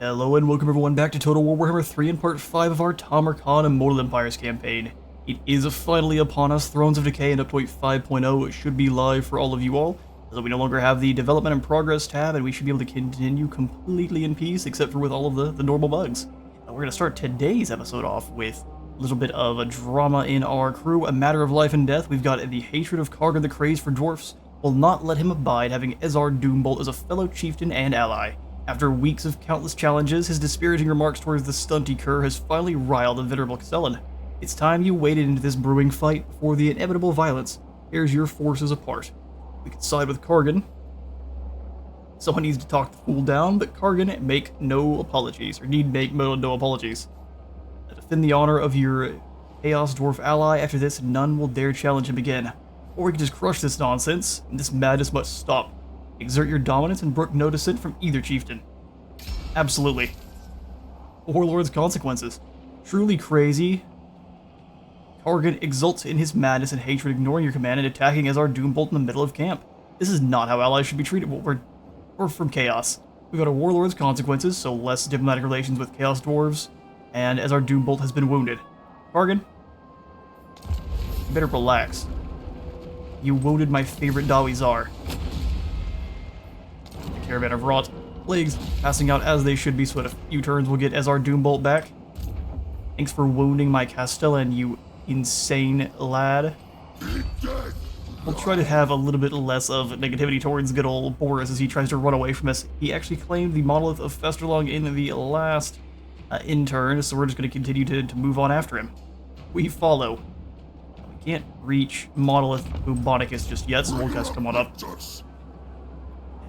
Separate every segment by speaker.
Speaker 1: Hello and welcome everyone back to Total War Warhammer 3 in part 5 of our Tamurkhan Immortal Empires campaign. It is finally upon us. Thrones of Decay and Update 5.0 should be live for all of you all, so we no longer have the development and progress tab, and we should be able to continue completely in peace, except for with all of the normal bugs. We're going to start today's episode off with a little bit of a drama in our crew, a matter of life and death. We've got the hatred of Kargan the Crazed for dwarfs will not let him abide having Ezar Doombolt as a fellow chieftain and ally. After weeks of countless challenges, his disparaging remarks towards the stunty cur has finally riled the venerable Castellan. It's time you waded into this brewing fight before the inevitable violence tears your forces apart. We could side with Kargan. Someone needs to talk the fool down, but Kargan make no apologies, or need make no apologies. Defend the honor of your Chaos Dwarf ally. After this, none will dare challenge him again. Or we can just crush this nonsense, and this madness must stop. Exert your dominance and brook no dissent from either chieftain. Absolutely. Warlord's consequences. Truly crazy. Kargan exults in his madness and hatred, ignoring your command and attacking Ezar Doombolt in the middle of camp. This is not how allies should be treated. Well, we're from Chaos. We've got a Warlord's consequences, so less diplomatic relations with Chaos Dwarves, and Ezar Doombolt has been wounded. Kargan, you better relax. You wounded my favorite Dawizar. The caravan of rot plagues passing out as they should be, so in a few turns we'll get Ezar Doombolt back. Thanks for wounding my Castellan, you insane lad. We'll try to have a little bit less of negativity towards good old Boris as he tries to run away from us. He actually claimed the monolith of Festerlong in the last in-turn, so we're just going to continue to move on after him. We follow. We can't reach Monolith Bubonicus just yet, so we'll just come on up.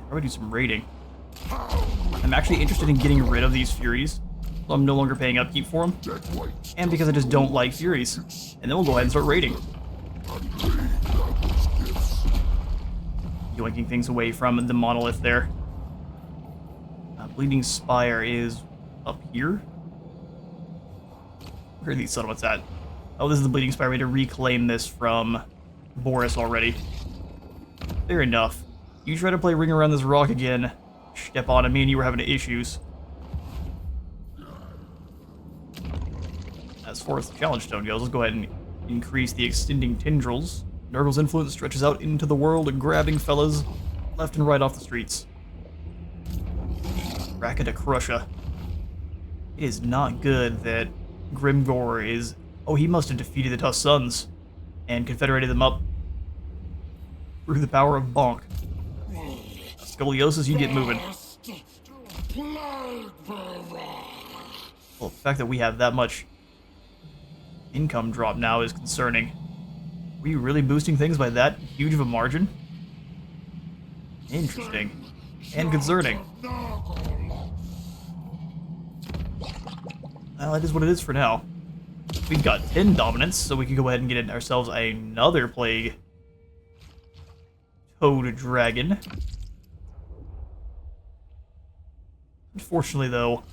Speaker 1: Probably do some raiding. I'm actually interested in getting rid of these Furies, so I'm no longer paying upkeep for them, and because I just don't like Furies. And then we'll go ahead and start raiding. Yoinking things away from the Monolith there. Bleeding Spire is up here. Where are these settlements at? Oh, this is the Bleeding Spire. We had to reclaim this from Boris already. Fair enough. You try to play Ring Around This Rock again, step on, and me and you were having issues. As far as the challenge stone goes, let's go ahead and increase the extending tendrils. Nurgle's influence stretches out into the world, grabbing fellas left and right off the streets. Racket Crusher. It is not good that Grimgor is... Oh, he must have defeated the Tusk Sons and confederated them up through the power of Bonk. Scoliosis, you get moving. Well, the fact that we have that much income drop now is concerning. Were you really boosting things by that huge of a margin? Interesting. And concerning. Well, it is what it is for now. We've got 10 dominance, so we can go ahead and get ourselves another plague ToD dragon. Unfortunately, though,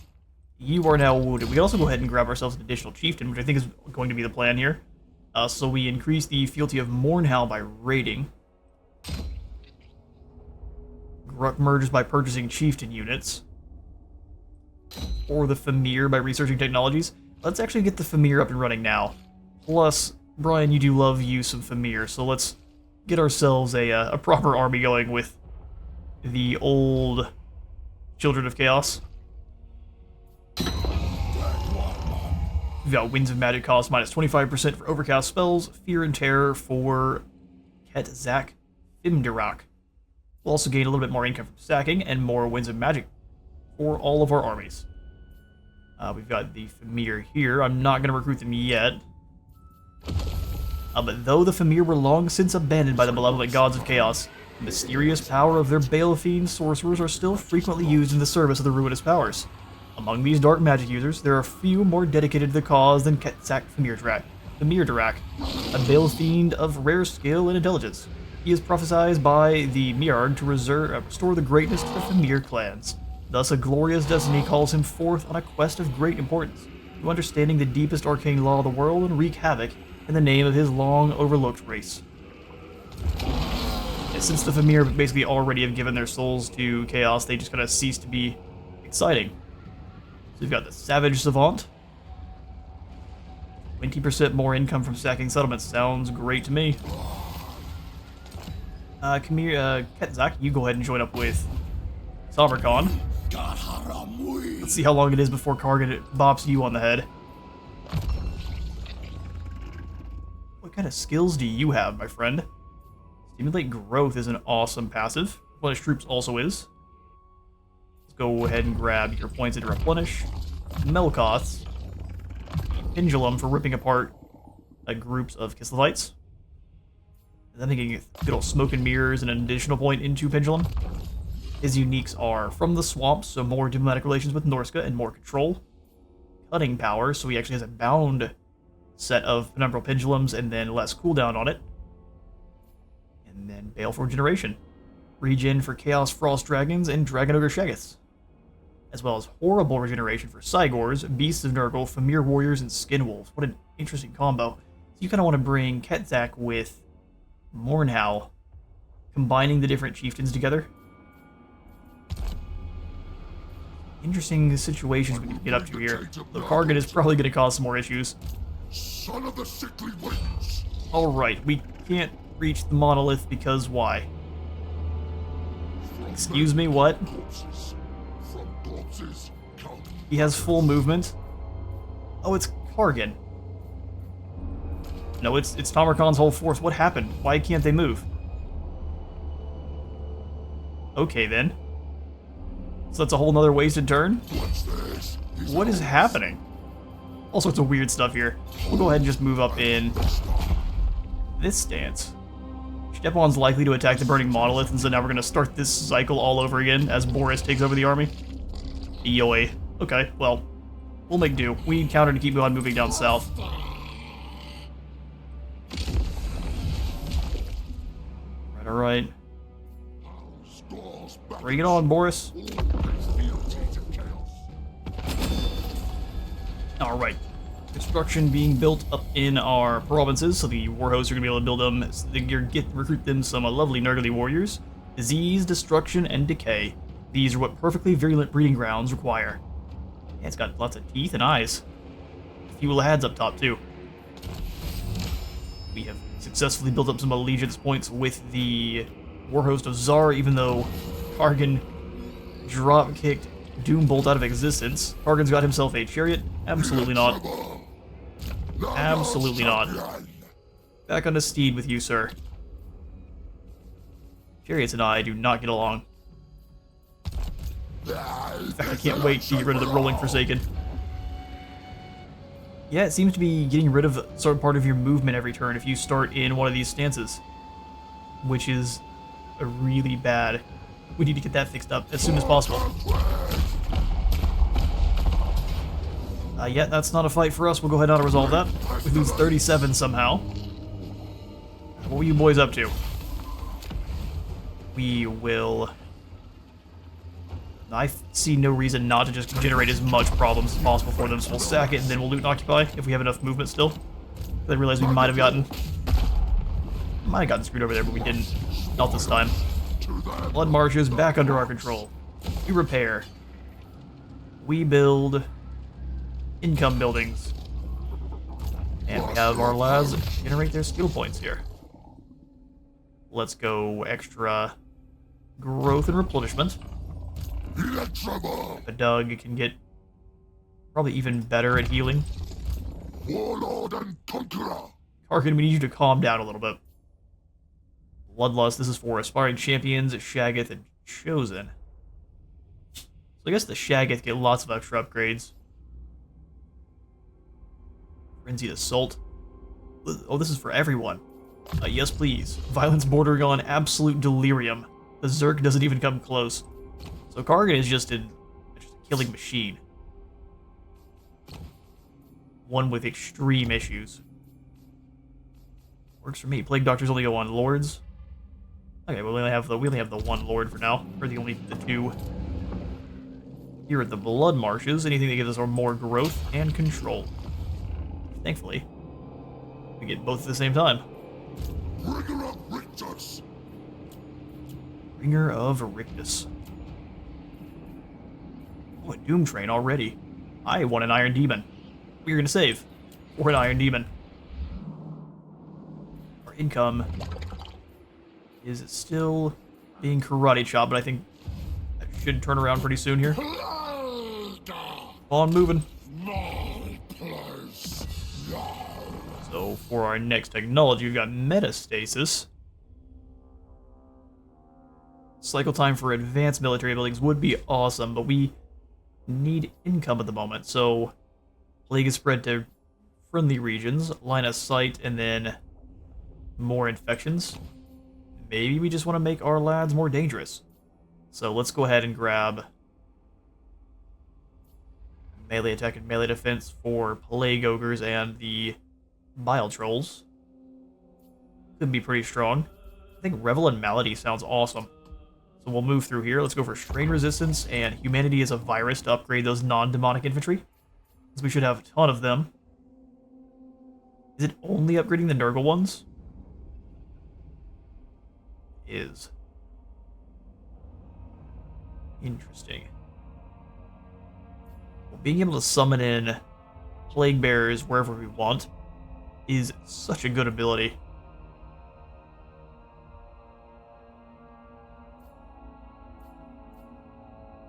Speaker 1: you are now wounded. We can also go ahead and grab ourselves an additional chieftain, which I think is going to be the plan here. So we increase the fealty of Mournhowl by raiding. Gruk merges by purchasing chieftain units. Or the Famir by researching technologies. Let's actually get the Famir up and running now. Plus, Brian, you do love you some Famir, so let's get ourselves a proper army going with the old Children of Chaos. We've got Winds of Magic cost minus 25% for overcast spells, Fear and Terror for Ketzak Fimdirak. We'll also gain a little bit more income from stacking and more Winds of Magic for all of our armies. We've got the Famir here. I'm not going to recruit them yet. But though the Famir were long since abandoned by the malevolent gods of chaos, the mysterious power of their Balefiend sorcerers are still frequently used in the service of the ruinous powers. Among these dark magic users, there are few more dedicated to the cause than Ketzak Fimdirak, a Balefiend of rare skill and intelligence. He is prophesied by the Miarg to restore the greatness to the Famir clans. Thus, a glorious destiny calls him forth on a quest of great importance, to understanding the deepest arcane law of the world and wreak havoc in the name of his long-overlooked race. Since the Famir basically already have given their souls to Chaos, they just kind of cease to be exciting. So we've got the Savage Savant. 20% more income from stacking settlements. Sounds great to me. Come here, Ketzak, you go ahead and join up with Tamurkhan. Let's see how long it is before Kargan bops you on the head. What kind of skills do you have, my friend? Stimulate Growth is an awesome passive. Replenish Troops also is. Let's go ahead and grab your points into Replenish. Melkoths. Pendulum for ripping apart groups of Kislevites. And then getting good old Smoke and Mirrors and an additional point into Pendulum. His uniques are From the Swamps, so more diplomatic relations with Norska and more control. Cutting Power, so he actually has a bound set of Penumbral Pendulums and then less cooldown on it. And then Baleful Regeneration. Regen for Chaos Frost Dragons and Dragon Ogre Shaggoths. As well as Horrible Regeneration for Cygors, Beasts of Nurgle, Famir Warriors, and Skin Wolves. What an interesting combo. So you kind of want to bring Ketzak with Mornhow, combining the different chieftains together. Interesting situations we can get up to here. The Kargan is probably going to cause some more issues.
Speaker 2: Son of the sickly winds.
Speaker 1: Alright, we can't reach the monolith because why? Excuse me, what? He has full movement. Oh, it's Kargan. No, it's Tamurkhan's whole force. What happened? Why can't they move? Okay, then. So that's a whole nother wasted turn? What is happening? All sorts of weird stuff here. We'll go ahead and just move up in this stance. Stepan's likely to attack the Burning Monolith, and so now we're going to start this cycle all over again as Boris takes over the army. Yoy. Okay, well, we'll make do. We need counter to keep on moving down south. Alright. Bring it on, Boris. Alright. Construction being built up in our provinces, so the warhosts are going to be able to build them, so they recruit them some lovely Nurgly warriors. Disease, Destruction, and Decay. These are what perfectly virulent breeding grounds require. Yeah, it's got lots of teeth and eyes. A few lads up top, too. We have successfully built up some allegiance points with the warhost of Zar, even though Kargan drop-kicked Doombolt out of existence. Kargan's got himself a chariot? Absolutely not. Absolutely not. Back on a steed with you, sir. Chariots and I do not get along. In fact, I can't wait to get rid of the Rolling Forsaken. Yeah, it seems to be getting rid of sort of part of your movement every turn if you start in one of these stances. Which is really bad. We need to get that fixed up as soon as possible. Yeah, that's not a fight for us. We'll go ahead and resolve that. We lose 37 somehow. What were you boys up to? We will... I see no reason not to just generate as much problems as possible for them, so we'll sack it and then we'll loot and occupy if we have enough movement still. I realized we might have gotten screwed over there, but we didn't. Not this time. Blood March is back under our control. We repair. We build income buildings. And we have our lads generate their skill points here. Let's go extra growth and replenishment. A Doug can get probably even better at healing.
Speaker 2: Warlord and Conqueror.
Speaker 1: Kargan, we need you to calm down a little bit. Bloodlust, this is for aspiring champions, Shaggoth, and Chosen. So I guess the Shaggoth get lots of extra upgrades. Frenzied Assault. Oh, this is for everyone. Yes, please. Violence bordering on absolute delirium. The Zerg doesn't even come close. So Kargan is just a killing machine. One with extreme issues. Works for me. Plague Doctors only go on Lords. Okay, we only have the one Lord for now, or the two. Here at the Blood Marshes, anything that gives us more growth and control. Thankfully, we get both at the same time.
Speaker 2: Bringer of Rictus.
Speaker 1: Bringer of Rictus. Oh, a Doom Train already. I want an Iron Demon. What are you gonna save? Or an Iron Demon. Our income is still being karate chopped, but I think that should turn around pretty soon here. On moving. So for our next technology, we've got metastasis. Cycle time for advanced military buildings would be awesome, but we need income at the moment. So plague is spread to friendly regions, line of sight, and then more infections. Maybe we just want to make our lads more dangerous. So let's go ahead and grab melee attack and melee defense for plague ogres and the bile trolls. Could be pretty strong. I think Revel and Malady sounds awesome. So we'll move through here. Let's go for strain resistance and humanity as a virus to upgrade those non-demonic infantry, because we should have a ton of them. Is it only upgrading the Nurgle ones? Is. Interesting. Well, being able to summon in plague bearers wherever we want is such a good ability.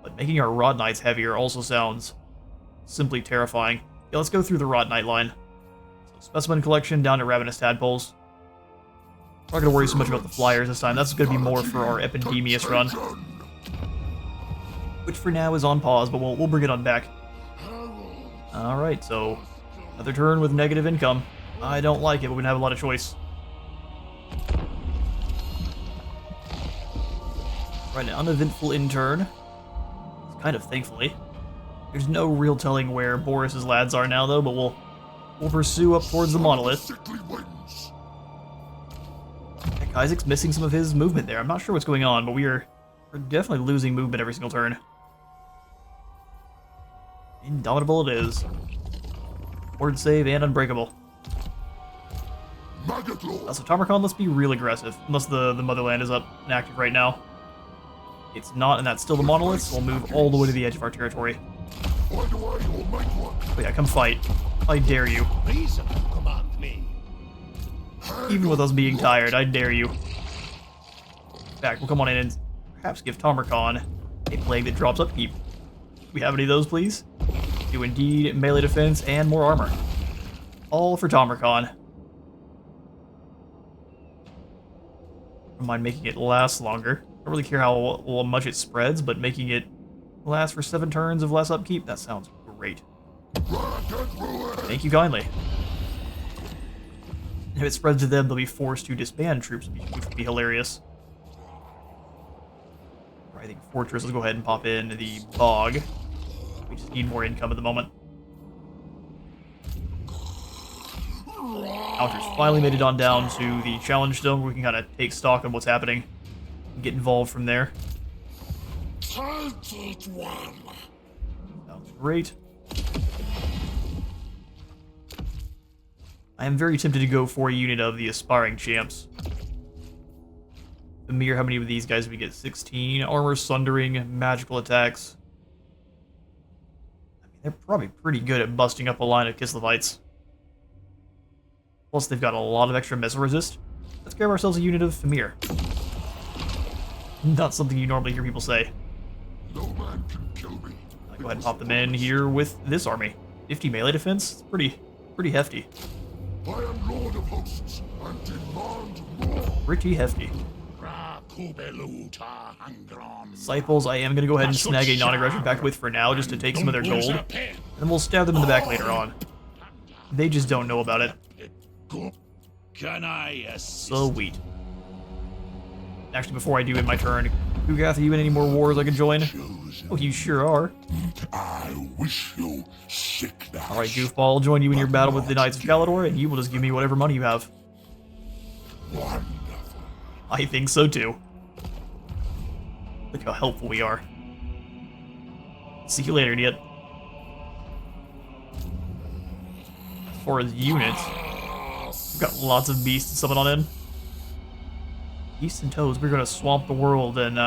Speaker 1: But making our Rot Knights heavier also sounds simply terrifying. Yeah, let's go through the Rot Knight line. So specimen collection down to Ravenous Tadpoles. We're not going to worry so much about the flyers this time. That's going to be more for our Epidemius run, which for now is on pause, but we'll bring it on back. Alright, so another turn with negative income. I don't like it, but we don't have a lot of choice. Right, an uneventful intern. Kind of thankfully. There's no real telling where Boris's lads are now, though, but we'll pursue up towards the monolith. Heck, Isaac's missing some of his movement there. I'm not sure what's going on, but we're definitely losing movement every single turn. Indomitable it is. Horde save and unbreakable. So Tamurkhan, let's be real aggressive, unless the motherland is up and active right now. It's not, and that's still the monolith, so we'll move all the way to the edge of our territory. Oh yeah, come fight. I dare you. Even with us being tired, I dare you. In fact, we'll come on in and perhaps give Tamurkhan a plague that drops upkeep. Do we have any of those, please? Do indeed melee defense and more armor. All for Tamurkhan. Don't mind making it last longer. Don't really care how much it spreads, but making it last for 7 turns of less upkeep, that sounds great. Thank you kindly. If it spreads to them, they'll be forced to disband troops, which would be hilarious. I think Fortress, let's go ahead and pop in the Bog. We just need more income at the moment. Outers finally made it on down to the Challenge Stone, where we can kind of take stock of what's happening and get involved from there. Sounds great. I am very tempted to go for a unit of the Aspiring Champs. Amir, how many of these guys do we get? 16. Armor, Sundering, magical attacks. I mean, they're probably pretty good at busting up a line of Kislevites. Plus, they've got a lot of extra missile resist. Let's grab ourselves a unit of Famir. Not something you normally hear people say.
Speaker 2: No man can kill me.
Speaker 1: I'll go ahead and pop them in here with this army. 50 melee defense? It's pretty hefty.
Speaker 2: I am Lord of Hosts and demand more.
Speaker 1: Pretty hefty. Disciples, I am going to go ahead and snag a non-aggression pact with for now, just to take some of their gold. And then we'll stab them in the back later on. They just don't know about it. Sweet. Actually, before I do in my turn, Kugath, are you in any more wars I can join? Oh, you sure are.
Speaker 2: I wish you sick now.
Speaker 1: Alright, Goofball, I'll join you in your battle with the Knights of Galador, and you will just give me whatever money you have.
Speaker 2: Wonderful.
Speaker 1: I think so too. Look how helpful we are. See you later, idiot. As far as units, we've got lots of beasts to summon on in. Beasts and toads, we're gonna swamp the world and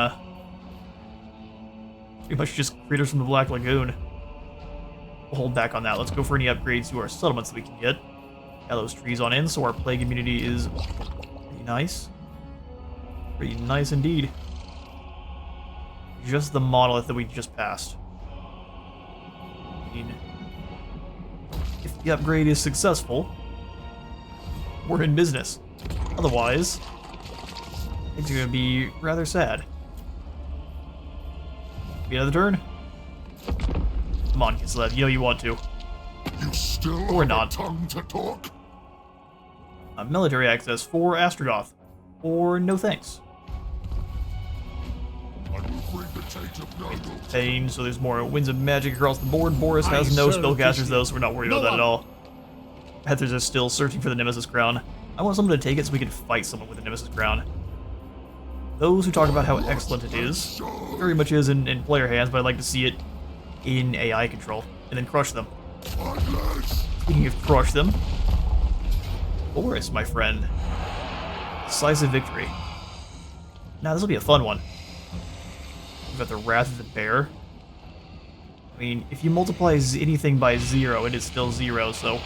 Speaker 1: pretty much just critters from the Black Lagoon. we'll hold back on that. Let's go for any upgrades to our settlements that we can get. Got those trees on in, so our plague immunity is pretty nice. Pretty nice indeed. Just the monolith that we just passed. I mean, if the upgrade is successful, we're in business. Otherwise, things are going to be rather sad. Be another turn? Come on, Kislev, you know you want to.
Speaker 2: You still
Speaker 1: Or
Speaker 2: have
Speaker 1: not.
Speaker 2: a tongue to talk?
Speaker 1: Military access for Astrogoth. Or no thanks.
Speaker 2: I will bring the taint of Nurgle.
Speaker 1: Pain, so there's more winds of magic across the board. Boris has no spellcasters though, so we're not worried about that at all. Heathers is still searching for the Nemesis Crown. I want someone to take it so we can fight someone with the Nemesis Crown. Those who talk about how excellent it is, very much is in player hands, but I'd like to see it in AI control, and then crush them. Speaking of crush them, Boris, my friend. Decisive victory. Now this will be a fun one. We've got the Wrath of the Bear. I mean, if you multiply anything by 0, it is still 0, so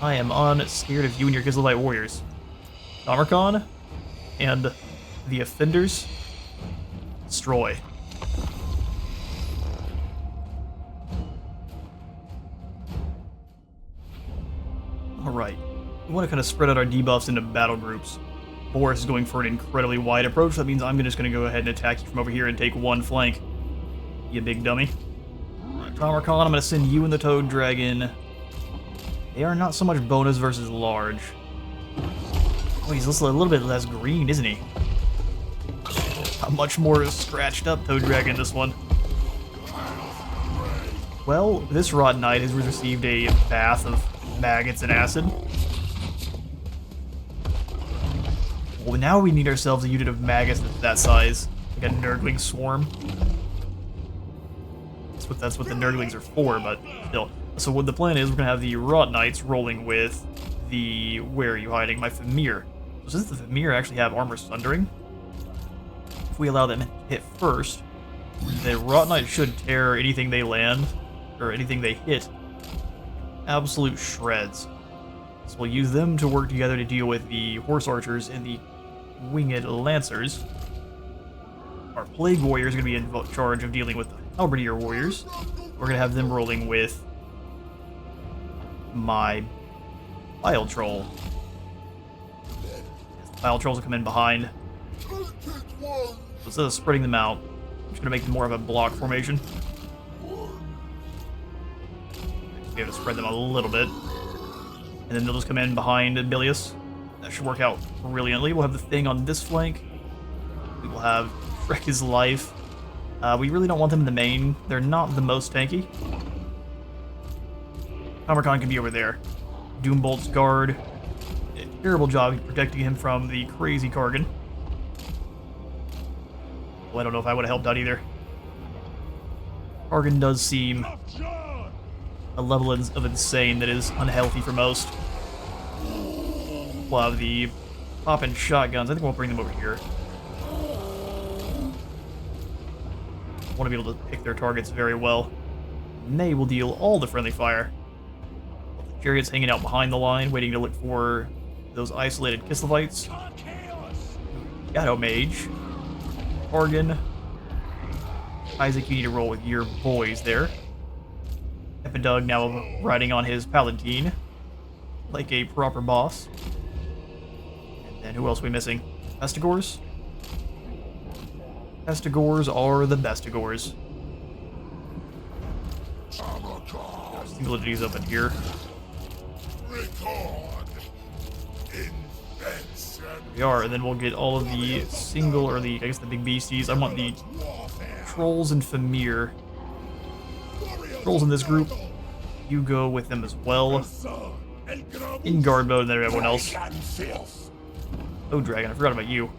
Speaker 1: I am unscared of you and your Kislev warriors. Tamurkhan and the Offenders. Destroy. Alright. We want to kind of spread out our debuffs into battle groups. Boris is going for an incredibly wide approach. That means I'm just going to go ahead and attack you from over here and take one flank. You big dummy. Tamurkhan, I'm going to send you and the Toad Dragon. They are not so much bonus versus large. Oh, he's a little bit less green, isn't he? A much more scratched up Toad Dragon, this one. Well, this Rot Knight has received a bath of maggots and acid. Well, now we need ourselves a unit of maggots that's that size. Like a Nurgling swarm. That's what the Nurglings are for, but still. So what the plan is, we're going to have the Rot Knights rolling with the... Where are you hiding? My Famir. So since the Famir actually have armor sundering, if we allow them to hit first, the Rot Knight should tear anything they land, or anything they hit, absolute shreds. So we'll use them to work together to deal with the Horse Archers and the Winged Lancers. Our Plague Warrior is going to be in charge of dealing with the Halberdier Warriors. We're going to have them rolling with my Bile Troll. The Bile Trolls will come in behind. So instead of spreading them out, I'm just going to make them more of a block formation. Be able to spread them a little bit. And then they'll just come in behind Bilius. That should work out brilliantly. We'll have the Thing on this flank. We will have Wreck His Life. We really don't want them in the main. They're not the most tanky. Tamurkhan can be over there. Doombolt's guard. Did a terrible job protecting him from the crazy Kargan. Well, I don't know if I would have helped out either. Kargan does seem a level of insane that is unhealthy for most. We'll have the pop-in shotguns. I think we'll bring them over here. Want to be able to pick their targets very well. And they will deal all the friendly fire. The Chariots hanging out behind the line, waiting to look for those isolated Kislevites. Shadow Mage. Kargan. Isaac, you need to roll with your boys there. Epidug now riding on his Paladin, like a proper boss. And then who else are we missing? Pestigors? Pestigors are the Bestigors. Abilities up in here. We are, and then we'll get all of the single, or the, I guess the big beasties. I want the Trolls and Famir. Trolls in this group. You go with them as well. In guard mode, and then everyone else. Oh, Dragon, I forgot about you.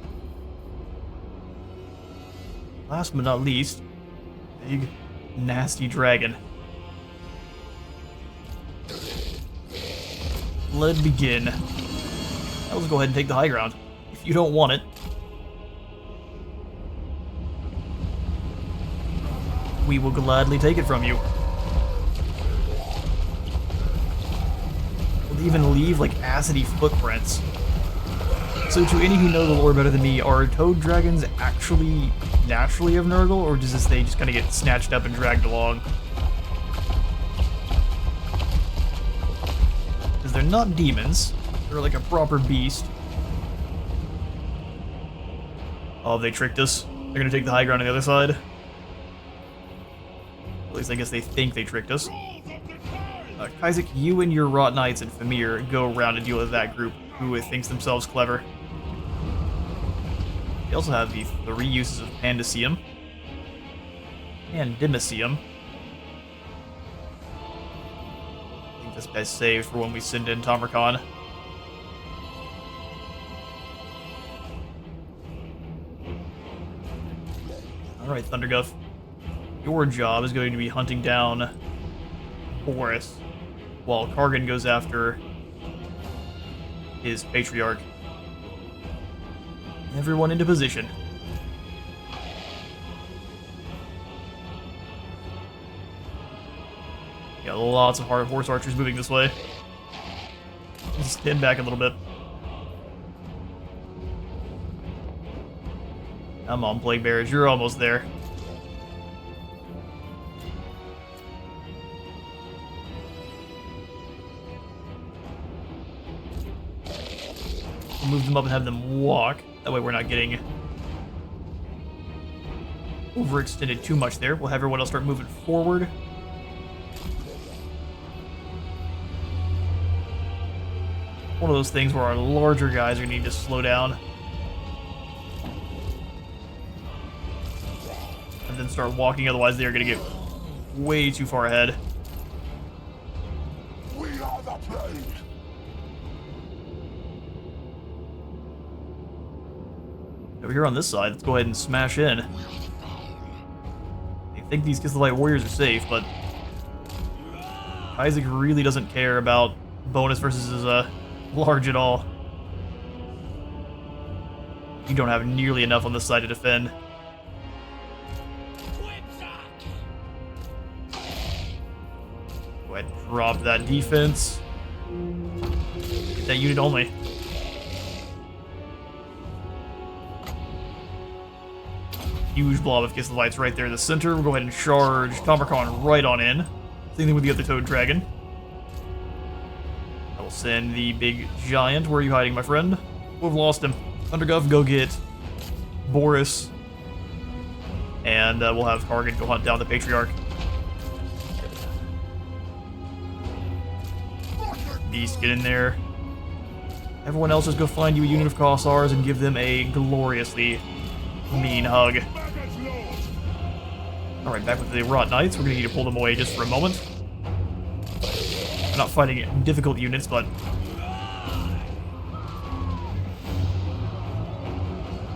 Speaker 1: Last but not least, big, nasty dragon. Let's begin. Now let's go ahead and take the high ground. If you don't want it, we will gladly take it from you. They even leave like acidy footprints. So to any who know the lore better than me, are toad dragons actually naturally of Nurgle, or does this they just kind of get snatched up and dragged along? Because they're not demons. They're like a proper beast. Oh, they tricked us. They're gonna take the high ground on the other side. At least I guess they think they tricked us. Isaac, you and your Rot Knights and Famir go around and deal with that group who thinks themselves clever. We also have the 3 uses of Pandaceum and Dimiceum. I think that's best saved for when we send in Tamurkhan. Alright, Thunderguff. Your job is going to be hunting down Boris, while Kargan goes after his Patriarch. Everyone into position. Got lots of hard horse archers moving this way. Just stand back a little bit. Come on, Plague Bearers, you're almost there. We'll move them up and have them walk. That way we're not getting overextended too much there. We'll have everyone else start moving forward. One of those things where our larger guys are going to need to slow down. And then start walking, otherwise they're going to get way too far ahead.
Speaker 2: We are the plague.
Speaker 1: Over here on this side, let's go ahead and smash in. I think these Kisleite warriors are safe, but Isaac really doesn't care about bonus versus his large at all. You don't have nearly enough on this side to defend. Go ahead and drop that defense. Get that unit only. Huge blob of Kislevites right there in the center. We'll go ahead and charge Tamurkhan right on in. Same thing with the other Toad Dragon. I will send the big giant. Where are you hiding, my friend? We've lost him. Thunderguff, go get Boris. And we'll have Kargan go hunt down the Patriarch. Beast, get in there. Everyone else just go find you a unit of Kossars and give them a gloriously mean hug. Alright, back with the Rot Knights. We're going to need to pull them away just for a moment. We're not fighting difficult units, but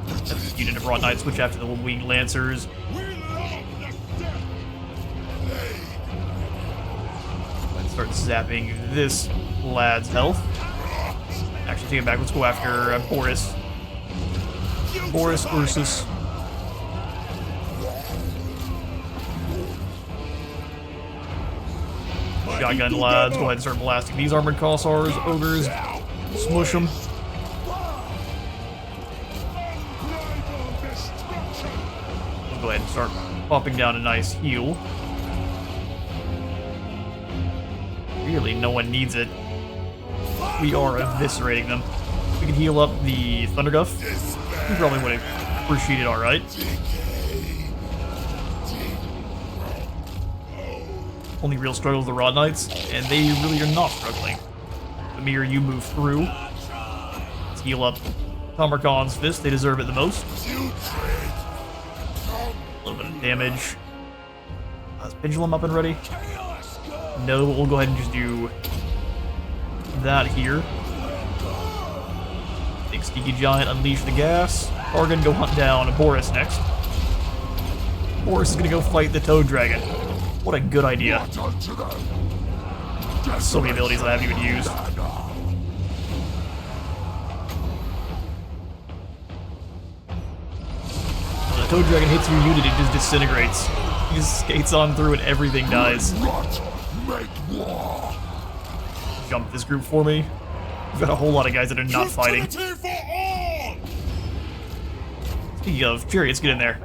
Speaker 1: that's a unit of Rot Knights. Switch after the Winged Lancers. Let's start zapping this lad's health. Actually, take it back. Let's go after Boris. Boris Ursus. Shotgun lads, go ahead and start blasting these armored Kossars, ogres, smush them. We'll go ahead and start popping down a nice heal. Really, no one needs it. We are eviscerating them. We can heal up the Thunderguff. You probably would have appreciated alright. Only real struggle is the Rod Knights, and they really are not struggling. Amir, you move through. Let's heal up Tamurkhan's fist. They deserve it the most. A little bit of damage. Is Pendulum up and ready? No, we'll go ahead and just do that here. Big Sneaky Giant, unleash the gas. Kargan, go hunt down Boris next. Boris is gonna go fight the Toad Dragon. What a good idea. So many abilities that I haven't even used. When the Toad Dragon hits your unit, it just disintegrates. He just skates on through and everything dies. jump this group for me. We've got a whole lot of guys that are not fighting. Speaking of, chariots, get in there.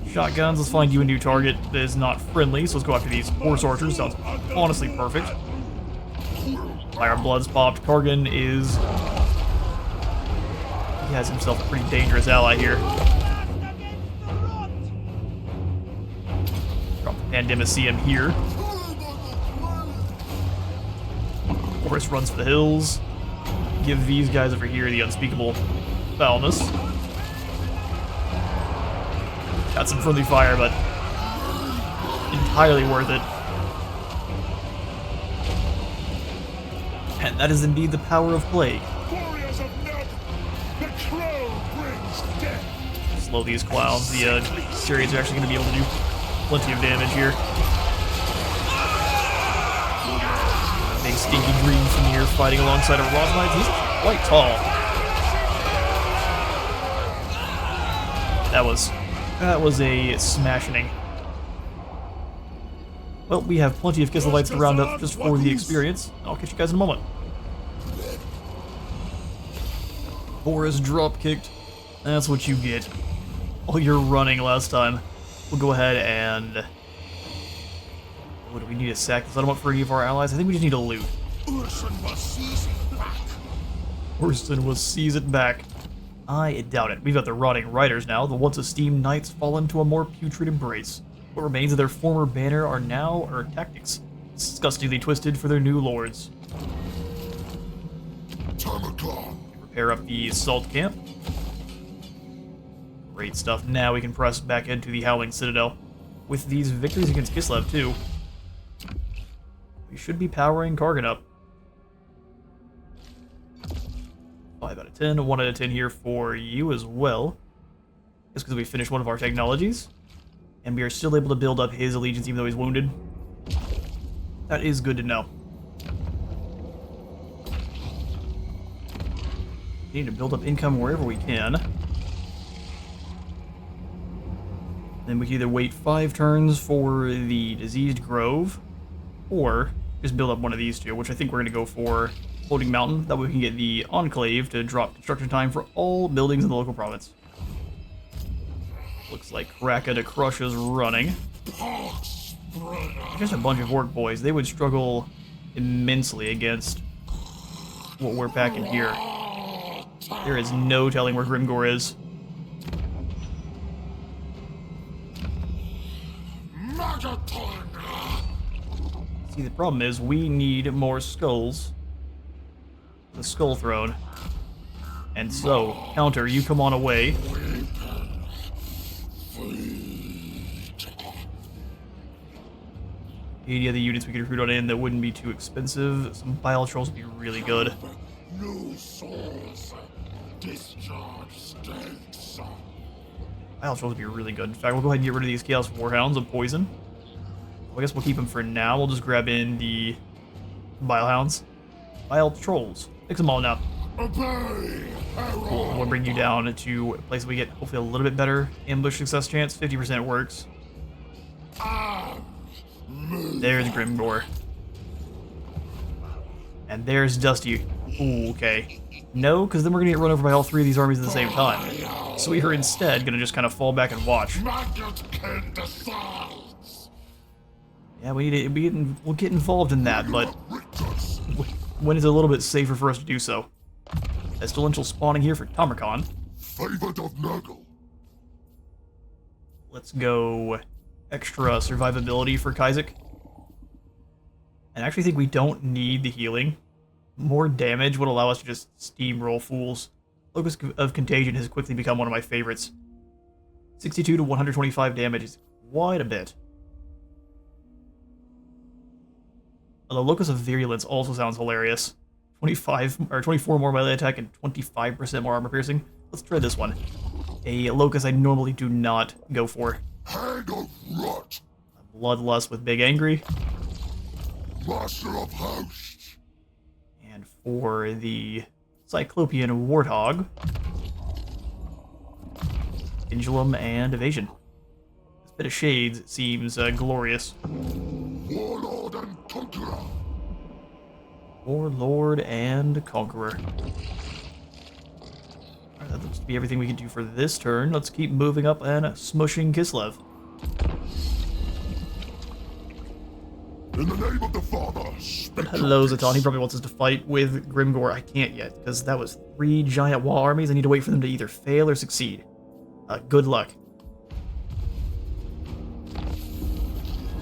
Speaker 1: Shotguns, let's find you a new target that is not friendly, so let's go after these horse archers. Sounds honestly perfect. Fire Blood's popped. Kargan is... he has himself a pretty dangerous ally here. Drop the Pandemicium here. Horus runs for the hills. Give these guys over here the unspeakable foulness. Got some friendly fire, but entirely worth it. And that is indeed the power of plague. Slow these clowns. The chariots are actually going to be able to do plenty of damage here. Big stinky green from here fighting alongside a Rosmite. He's quite tall. That was a smashing. Well, we have plenty of Kislevites to round up just for the experience. I'll catch you guys in a moment. Horus drop kicked. That's what you get. Oh, you're running last time. We'll go ahead and... what do we need to sack the settlement for any of our allies? I think we just need to loot. Orson will seize it back. I doubt it. We've got the rotting riders now. The once esteemed knights fall into a more putrid embrace. What remains of their former banner are now tactics, disgustingly twisted for their new lords.
Speaker 2: Tamurkhan.
Speaker 1: Repair up the assault camp. Great stuff. Now we can press back into the Howling Citadel. With these victories against Kislev, too, we should be powering Kargan up. 5 out of 10, 1 out of 10 here for you as well. Just because we finished one of our technologies. And we are still able to build up his allegiance even though he's wounded. That is good to know. We need to build up income wherever we can. Then we can either wait 5 turns for the Diseased Grove, or just build up one of these two, which I think we're going to go for Floating Mountain. That way we can get the Enclave to drop construction time for all buildings in the local province. Looks like Kraka to Crush is running. Just a bunch of orc boys. They would struggle immensely against what we're packing here. There is no telling where Grimgor is. See, the problem is we need more skulls. The Skull Throne. And so, Counter, you come on away. Any other units we could recruit on in that wouldn't be too expensive. Some Bile Trolls would be really good.
Speaker 2: No souls. Discharge states.
Speaker 1: Bile Trolls would be really good. In fact, we'll go ahead and get rid of these Chaos Warhounds of poison. Well, I guess we'll keep them for now. We'll just grab in the Bile Hounds. Bile Trolls. Fix them all now. Cool. We'll bring you down to a place we get hopefully a little bit better ambush success chance. 50% works. There's Grimgor. And there's Dusty. Ooh, okay. No, because then we're going to get run over by all 3 of these armies at the same time. So we are instead going to just kind of fall back and watch. Yeah, we'll get involved in that, but when is it a little bit safer for us to do so? Pestilential spawning here for Tamurkhan.
Speaker 2: Favored of Nurgle.
Speaker 1: Let's go extra survivability for Kaizek. And I actually think we don't need the healing. More damage would allow us to just steamroll fools. Locus of Contagion has quickly become one of my favorites. 62 to 125 damage is quite a bit. Although Locus of Virulence also sounds hilarious. 24 more melee attack and 25% more armor piercing. Let's try this one. A Locus I normally do not go for.
Speaker 2: Hand of Rot.
Speaker 1: Bloodlust with Big Angry.
Speaker 2: Master of Hosts.
Speaker 1: And for the Cyclopean Warthog, Pendulum and Evasion. This bit of Shades seems glorious.
Speaker 2: Warlord and Conqueror.
Speaker 1: Warlord and Conqueror. Alright, that looks to be everything we can do for this turn. Let's keep moving up and smushing Kislev.
Speaker 2: In the name of the Father,
Speaker 1: Hello, Zatan. He probably wants us to fight with Grimgor. I can't yet, because that was 3 giant wall armies. I need to wait for them to either fail or succeed. Good luck.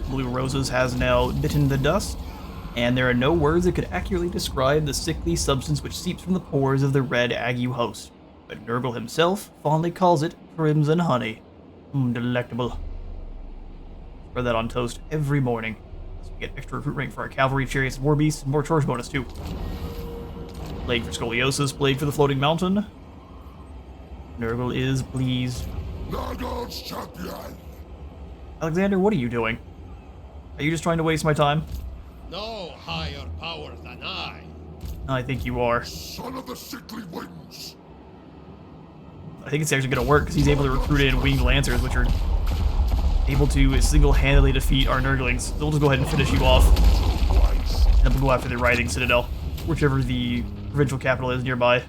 Speaker 1: Blue Roses has now bitten the dust, and there are no words that could accurately describe the sickly substance which seeps from the pores of the red ague host. But Nurgle himself fondly calls it crimson honey. Delectable. Spread that on toast every morning. So we get extra recruit rank for our cavalry, chariots, and war beasts, and more charge bonus too. Blade for scoliosis, blade for the floating mountain. Nurgle is pleased.
Speaker 2: Nurgle's champion.
Speaker 1: Alexander, what are you doing? Are you just trying to waste my time?
Speaker 3: No higher power than I.
Speaker 1: I think you are.
Speaker 2: Son of the sickly winds.
Speaker 1: I think it's actually going to work because he's able to recruit in winged lancers, which are able to single-handedly defeat our Nurglings. So we'll just go ahead and finish you off. And then we'll go after the Riding Citadel, whichever the provincial capital is nearby.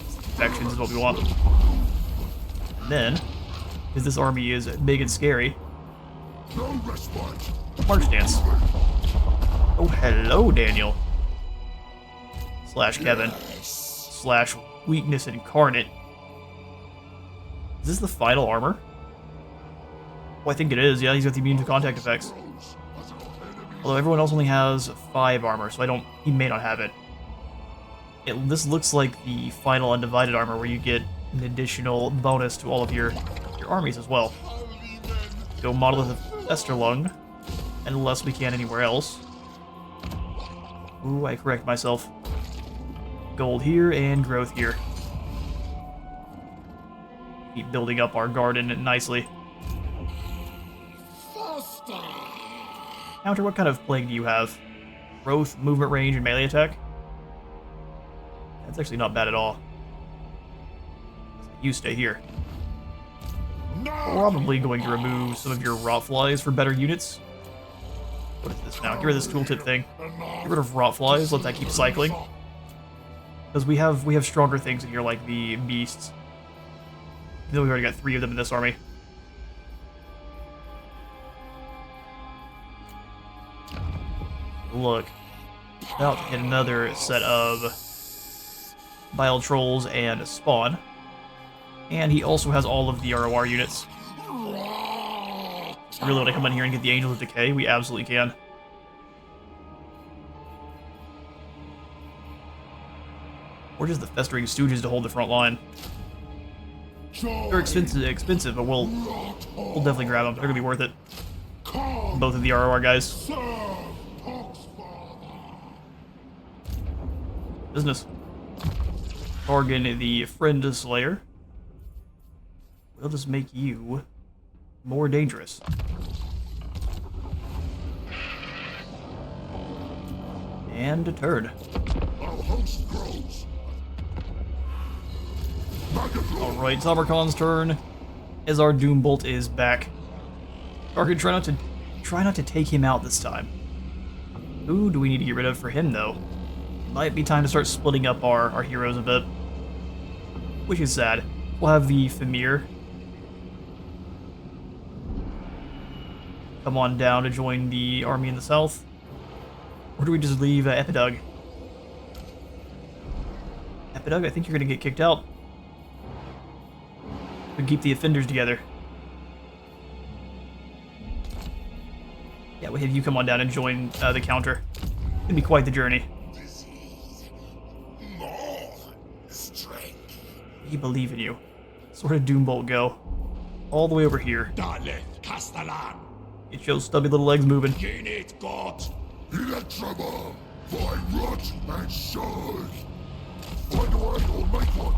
Speaker 1: Infections is what we want. And then, because this army is big and scary,
Speaker 2: No respite.
Speaker 1: March Dance. Oh, hello, Daniel. Slash Kevin. Slash Weakness Incarnate. Is this the final armor? Oh, I think it is. Yeah, he's got the immune to contact effects. Although everyone else only has 5 armor, so he may not have it. This looks like the final undivided armor, where you get an additional bonus to all of your armies as well. Go Monolith of Esterlung, unless we can anywhere else. Ooh, I correct myself. Gold here and growth here. Keep building up our garden nicely. Counter, what kind of plague do you have? Growth, movement range, and melee attack? That's actually not bad at all. You stay here. Probably going to remove some of your rot flies for better units. What is this now? Get rid of this tooltip thing. Get rid of rot flies, let that keep cycling. Because we have stronger things in here, like the beasts. Even though we've already got 3 of them in this army. Look. About to hit another set of Bile Trolls and Spawn. And he also has all of the ROR units. Really want to come in here and get the Angels of Decay? We absolutely can. Or just the Festering Stooges to hold the front line. They're expensive, but we'll definitely grab them. They're gonna be worth it. Both of the ROR guys. Business. Bargain the Friend Slayer. We'll just make you more dangerous. And a turn. Alright, Tamurkhan's turn. As our Doombolt is back. Tarkin, try not to take him out this time. Who do we need to get rid of for him, though? Might be time to start splitting up our heroes a bit. Which is sad. We'll have the Famir come on down to join the army in the south. Or do we just leave Epidug? Epidug, I think you're going to get kicked out. We keep the offenders together. Yeah, we'll have you come on down and join the counter. It's going to be quite the journey. We believe in you. So where did Doombolt go? All the way over here. Get your stubby little legs moving.
Speaker 2: Electrabomb, find rot and surge. Find a way or make one.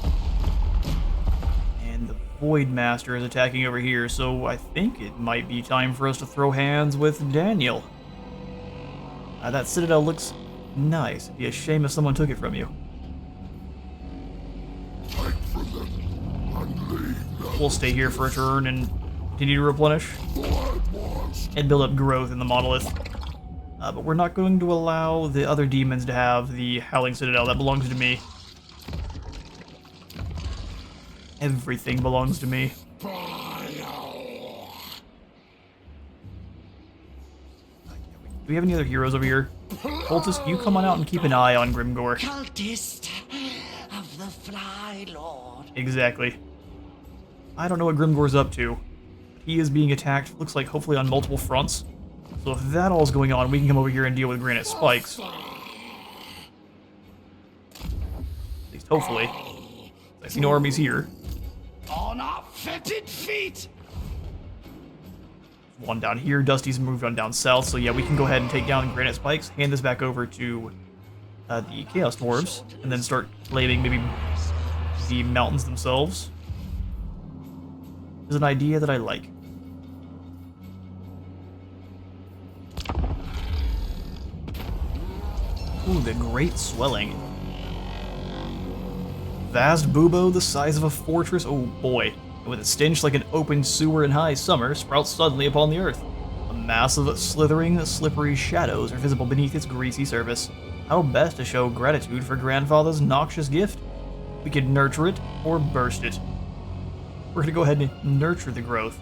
Speaker 1: And the Void Master is attacking over here, so I think it might be time for us to throw hands with Daniel. That Citadel looks nice. It'd be a shame if someone took it from you.
Speaker 2: Take from them and leave them.
Speaker 1: We'll stay here for a turn and continue to replenish. And build up growth in the monolith. But we're not going to allow the other demons to have the Howling Citadel. That belongs to me. Everything belongs to me. Do we have any other heroes over here? Cultist, you come on out and keep an eye on Grimgore.
Speaker 4: Cultist of the Fly Lord.
Speaker 1: Exactly. I don't know what Grimgore's up to. He is being attacked, looks like hopefully on multiple fronts. So if that all is going on, we can come over here and deal with granite spikes. At least hopefully. I see no armies here.
Speaker 4: On our fetid feet.
Speaker 1: One down here. Dusty's moved on down south, so yeah, we can go ahead and take down granite spikes, hand this back over to the Chaos Dwarves, and then start claiming maybe the mountains themselves. Is an idea that I like. Ooh, the Great Swelling. Vast bubo the size of a fortress, oh boy. And with a stench like an open sewer in high summer, sprouts suddenly upon the earth. A mass of slithering, slippery shadows are visible beneath its greasy surface. How best to show gratitude for grandfather's noxious gift? We could nurture it, or burst it. We're gonna go ahead and nurture the growth.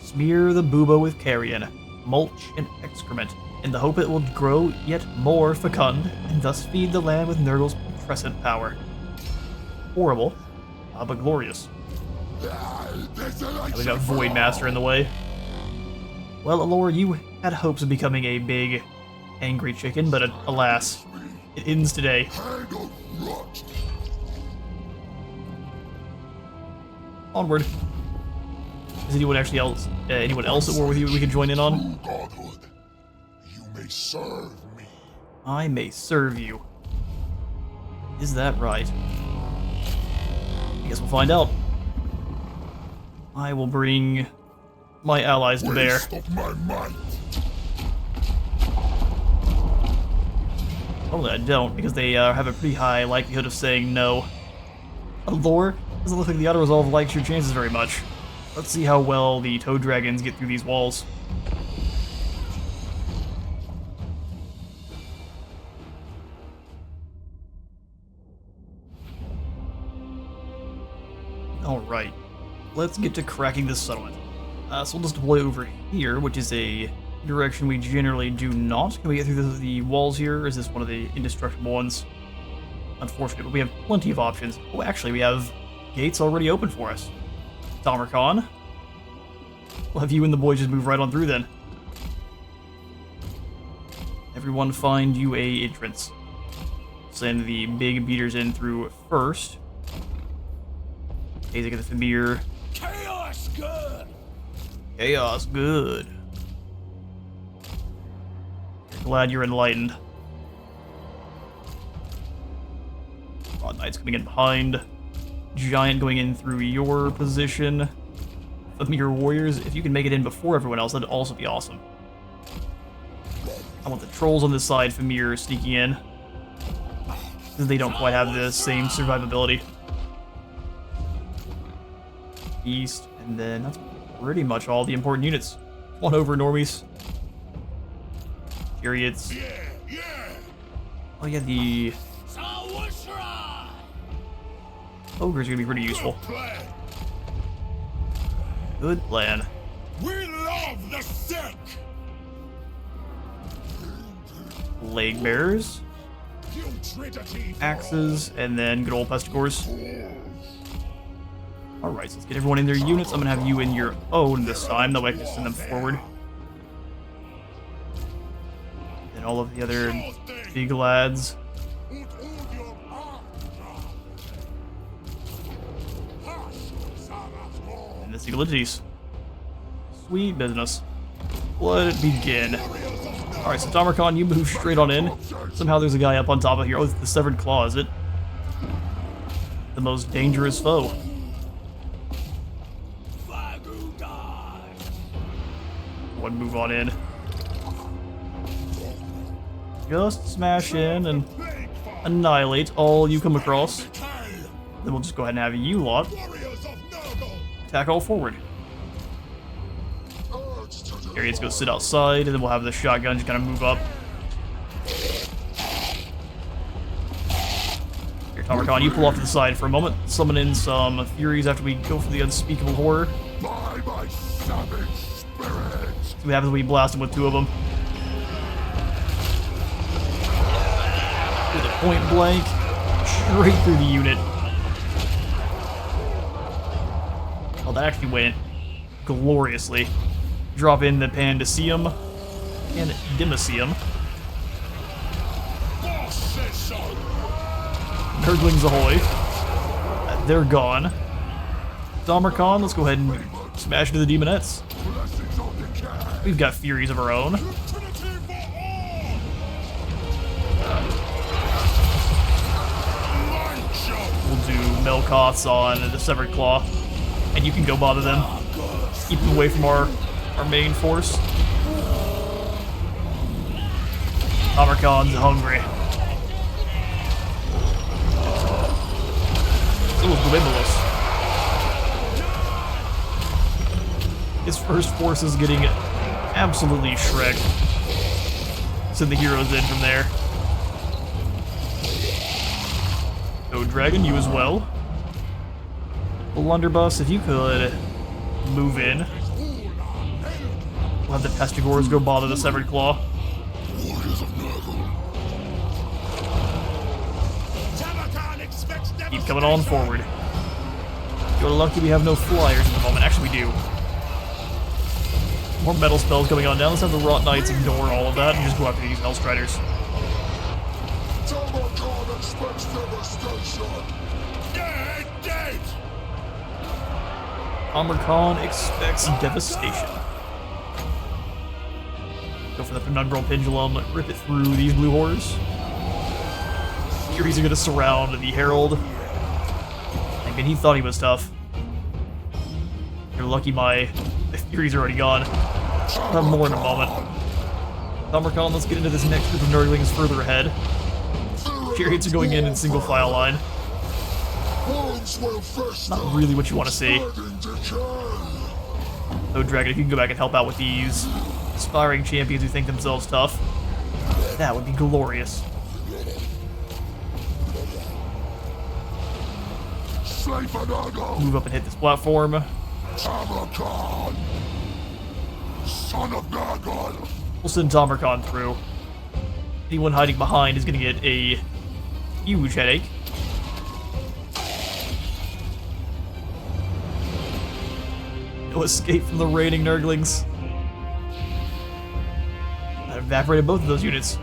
Speaker 1: Smear the bubo with carrion, mulch, and excrement, in the hope it will grow yet more fecund, and thus feed the land with Nurgle's putrescent power. Horrible, but glorious. And we got Void Master in the way. Well, Allure, you had hopes of becoming a big, angry chicken, but alas, it ends today. Onward. Is anyone else at war with you we can join in on?
Speaker 2: Godhood, you may serve me.
Speaker 1: I may serve you. Is that right? I guess we'll find out. I will bring my allies to bear.
Speaker 2: Waste of my might.
Speaker 1: Hopefully I don't, because they have a pretty high likelihood of saying no. Allure, doesn't look like the auto-resolve likes your chances very much. Let's see how well the Toad Dragons get through these walls. Alright, let's get to cracking this settlement. So we'll just deploy over here, which is a direction we generally do not. Can we get through the walls here, or is this one of the indestructible ones? Unfortunate, but we have plenty of options. Oh, actually, we have gates already open for us. Tamurkhan. We'll have you and the boys just move right on through then. Everyone find you a entrance. Send the big beaters in through first. Azek of the Famir.
Speaker 4: Chaos good.
Speaker 1: Chaos good. Glad you're enlightened. Rod Knight's coming in behind. Giant going in through your position. Famir Warriors, if you can make it in before everyone else, that'd also be awesome. I want the trolls on this side, Famir sneaking in. Because they don't quite have the same survivability. East, and then that's pretty much all the important units. Come on over, normies. Chariots. Oh yeah, the ogre's gonna be pretty useful. Good plan.
Speaker 2: We love the sick.
Speaker 1: Leg bearers, axes, and then good old pestigores. Alright, so let's get everyone in their units. I'm gonna have you in your own this time, that way I can send them forward. And all of the other big lads. And the Sigilities. Sweet business. Let it begin. Alright, so Tamurkhan, you move straight on in. Somehow there's a guy up on top of here. Oh, it's the Severed Claw, is it? The most dangerous foe. One move on in. Just smash in and annihilate all you come across. Then we'll just go ahead and have you lot attack all forward. Chariots go sit outside, and then we'll have the shotgun just kind of move up. Here, Tamurkhan, you pull off to the side for a moment. Summon in some Furies after we go for the unspeakable horror.
Speaker 2: By my savage spirit!
Speaker 1: See what happens when we blast him with 2 of them. With a point blank, straight through the unit. Oh, that actually went gloriously. Drop in the Pandaceum and Demacium. Nurglings ahoy. They're gone. Tamurkhan, let's go ahead and smash into the Demonettes. We've got Furies of our own. We'll do Melkoths on the Severed Claw. And you can go bother them. Keep them away from our main force. Tamurkhan's hungry. So was Glimmerless. His first force is getting absolutely shreked. Send the heroes in from there. So Dragon, you as well. Blunderbuss, if you could move in. We'll have the Pestigores go bother the Severed Claw.
Speaker 2: Warriors of Nurgle.
Speaker 1: Keep coming on forward. You're lucky we have no flyers at the moment. Actually, we do. More metal spells coming on down. Let's have the Rot Knights ignore all of that and just go after these Hellstriders.
Speaker 2: Tamurkhan expects devastation. Dead!
Speaker 1: Tamurkhan expects devastation. Go for the Penumbral Pendulum, rip it through these blue horrors. Furies are gonna surround the Herald. I mean, he thought he was tough. You're lucky the Furies are already gone. I'll have more in a moment. Tamurkhan, let's get into this next group of Nurglings further ahead. Chariots are going in single file line. Not really what you want to see. Oh, Dragon, if you can go back and help out with these aspiring champions who think themselves tough, that would be glorious. Move up and hit this platform.
Speaker 2: Tamurkhan, son of Nurgle.
Speaker 1: We'll send Tamurkhan through. Anyone hiding behind is going to get a huge headache. No escape from the raiding Nurglings. That evaporated both of those units.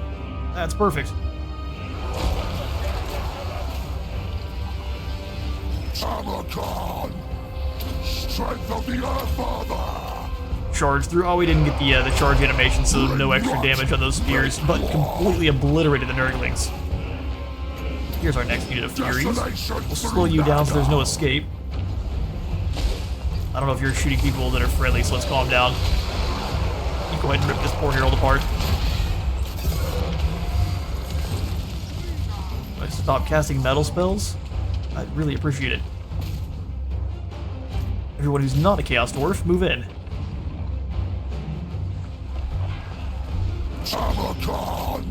Speaker 1: That's perfect.
Speaker 2: Tamurkhan, strength of the Earth Father.
Speaker 1: Charge through. Oh, we didn't get the charge animation, so no extra damage on those spears, but completely obliterated the Nurglings. Here's our next unit of Furies. We'll slow you down so there's no escape. I don't know if you're shooting people that are friendly, so let's calm down. You go ahead and rip this poor Herald apart. If I stop casting metal spells, I'd really appreciate it. Everyone who's not a Chaos Dwarf, move in.
Speaker 2: Tamurkhan,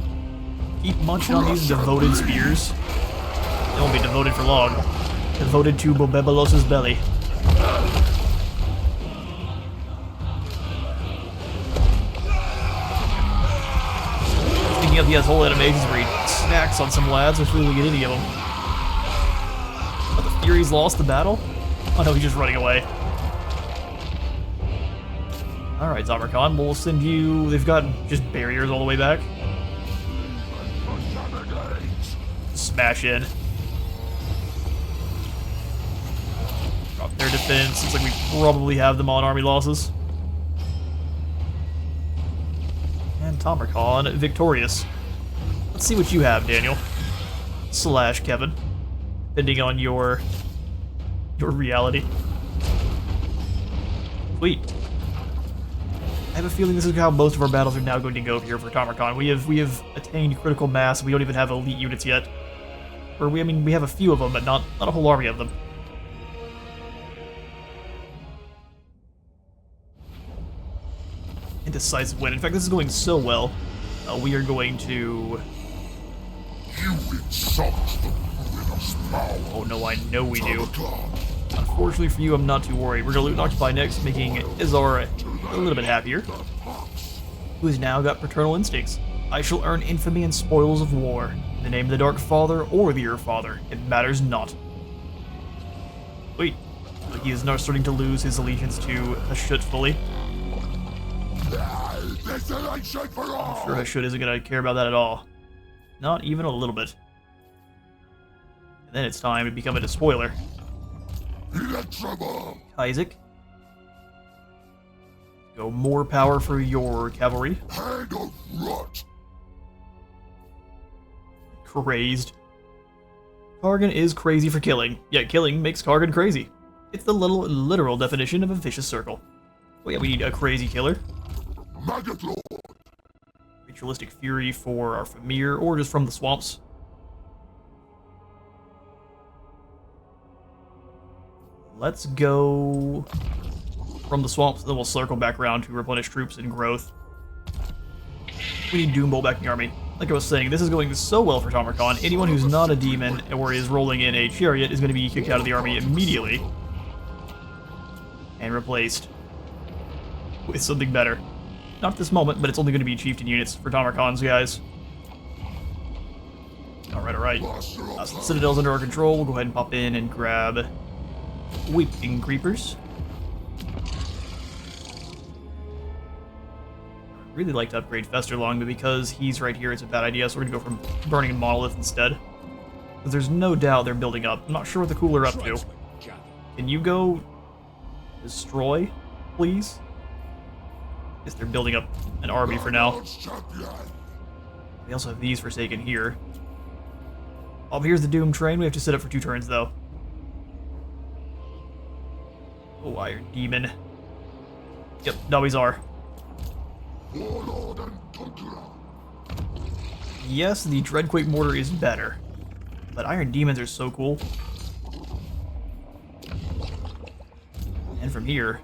Speaker 1: Keep munching on these devoted spears. They won't be devoted for long. Devoted to Bobebalos's belly. Speaking of, he has whole animations where he snacks on some lads before we get any of them. But the Furies lost the battle? Oh no, he's just running away. Alright, Tamurkhan, we'll send you... They've got just barriers all the way back. Smash in. Drop their defense. Looks like we probably have them on army losses. And Tamurkhan victorious. Let's see what you have, Daniel. / Kevin. Depending on your reality. Sweet. I have a feeling this is how most of our battles are now going to go here for Tamurkhan. We have attained critical mass. We don't even have elite units yet. Or we have a few of them, but not a whole army of them. Indecisive win. In fact, this is going so well. We are going to...
Speaker 2: you insult the ruin of
Speaker 1: Oh no, I know we do.
Speaker 2: Tamurkhan.
Speaker 1: Unfortunately for you, I'm not too worried. We're gonna loot and occupy next, making Izar a little bit happier, who has now got paternal instincts. I shall earn infamy and spoils of war. In the name of the Dark Father or the Earth Father, it matters not. Wait, he is now starting to lose his allegiance to Hashut fully.
Speaker 2: This ain't shit for all.
Speaker 1: Sure, Hashut isn't gonna care about that at all. Not even a little bit. And then it's time to become a despoiler.
Speaker 2: Trouble.
Speaker 1: Isaac. Go more power for your cavalry.
Speaker 2: Hand of rot.
Speaker 1: Crazed. Kargan is crazy for killing, yet killing makes Kargan crazy. It's the literal definition of a vicious circle. Oh yeah, we need a crazy killer.
Speaker 2: Maggot Lord.
Speaker 1: Ritualistic Fury for our Famir, or just from the swamps. Let's go from the swamps, then we'll circle back around to replenish troops and growth. We need Doombolt back in the army. Like I was saying, this is going so well for Tamurkhan. Anyone who's not a demon or is rolling in a chariot is going to be kicked out of the army immediately. And replaced with something better. Not at this moment, but it's only going to be chieftain units for Tamurkhan's guys. Alright. So the Citadel's under our control. We'll go ahead and pop in and grab Weeping Creepers. I'd really like to upgrade Festerlong, but because he's right here, it's a bad idea, so we're going to go from Burning and Monolith instead. Because there's no doubt they're building up. I'm not sure what the cooler are up to. Can you go destroy, please? Guess they're building up an army for now. We also have these Forsaken here. Oh, here's the Doom train. We have to set up for 2 turns, though. Oh, Iron Demon. Yep, Dawizar.
Speaker 2: Warlord and conqueror.
Speaker 1: Yes, the Dreadquake Mortar is better. But Iron Demons are so cool. And from here...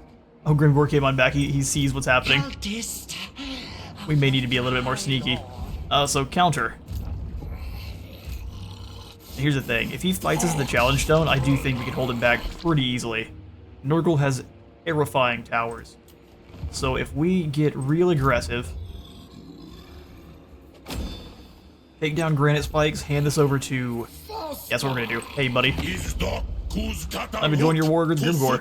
Speaker 1: Oh, Grimgor came on back. He sees what's happening. We may need to be a little bit more sneaky. So counter. Here's the thing. If he fights us at the Challenge Stone, I do think we can hold him back pretty easily. Nurgle has terrifying towers. So if we get real aggressive, take down granite spikes, hand this over to... That's what we're gonna do. Hey, buddy. Let me join your war with Grimgor.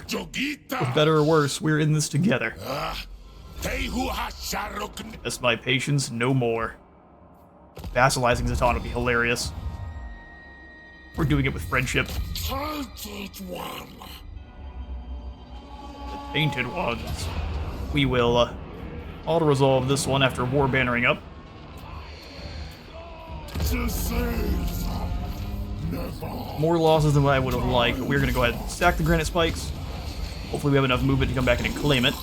Speaker 1: For better or worse, we're in this together. That's my patience no more. Vassalizing Zatan would be hilarious. We're doing it with friendship. The Tainted Ones. We will auto-resolve this one after war bannering up. More losses than what I would have liked, but we're going to go ahead and stack the granite spikes. Hopefully we have enough movement to come back in and claim it.